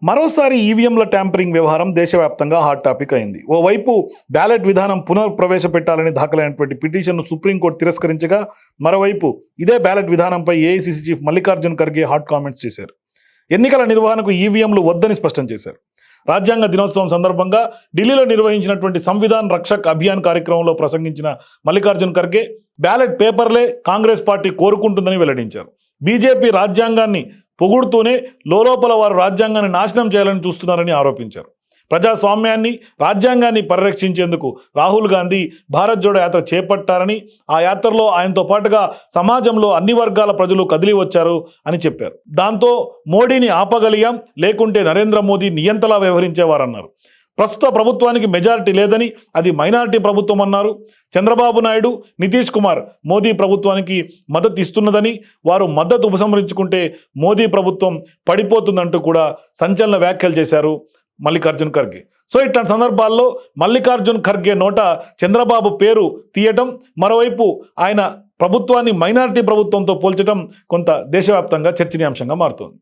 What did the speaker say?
మరోసారి ఈవీఎంల ట్యాంపరింగ్ వ్యవహారం దేశవ్యాప్తంగా హాట్ టాపిక్ అయింది. ఓవైపు బ్యాలెట్ విధానం పునఃప్రవేశపెట్టాలని దాఖలైనటువంటి పిటిషన్ను సుప్రీంకోర్టు తిరస్కరించగా, మరోవైపు ఇదే బ్యాలెట్ విధానంపై AICC chief Mallikarjun Kharge hot comments చేశారు. ఎన్నికల నిర్వహణకు ఈవీఎంలు వద్దని స్పష్టం చేశారు. రాజ్యాంగ దినోత్సవం సందర్భంగా ఢిల్లీలో నిర్వహించినటువంటి సంవిధాన్ రక్షక్ అభియాన్ కార్యక్రమంలో ప్రసంగించిన మల్లికార్జున్ ఖర్గే బ్యాలెట్ పేపర్లే కాంగ్రెస్ పార్టీ కోరుకుంటుందని వెల్లడించారు. బీజేపీ రాజ్యాంగాన్ని పొగుడుతూనే లోలోపల వారు రాజ్యాంగాన్ని నాశనం చేయాలని చూస్తున్నారని ఆరోపించారు. ప్రజాస్వామ్యాన్ని, రాజ్యాంగాన్ని పరిరక్షించేందుకు రాహుల్ గాంధీ భారత్ జోడో యాత్ర చేపట్టారని, ఆ యాత్రలో ఆయనతో పాటుగా సమాజంలో అన్ని వర్గాల ప్రజలు కదిలి వచ్చారు అని చెప్పారు. దాంతో మోడీని ఆపగలిగాం, లేకుంటే నరేంద్ర మోదీ నియంతలా వ్యవహరించేవారన్నారు. ప్రస్తుత ప్రభుత్వానికి మెజారిటీ లేదని, అది మైనారిటీ ప్రభుత్వం అన్నారు. చంద్రబాబు నాయుడు, నితీష్ కుమార్ మోదీ ప్రభుత్వానికి మద్దతు ఇస్తున్నదని, వారు మద్దతు ఉపసంహరించుకుంటే మోదీ ప్రభుత్వం పడిపోతుందంటూ కూడా సంచలన వ్యాఖ్యలు చేశారు మల్లికార్జున్ ఖర్గే. సో ఇట్లాంటి సందర్భాల్లో మల్లికార్జున్ ఖర్గే నోట చంద్రబాబు పేరు తీయటం, మరోవైపు ఆయన ప్రభుత్వాన్ని మైనారిటీ ప్రభుత్వంతో పోల్చడం కొంత దేశవ్యాప్తంగా చర్చనీయాంశంగా మారుతోంది.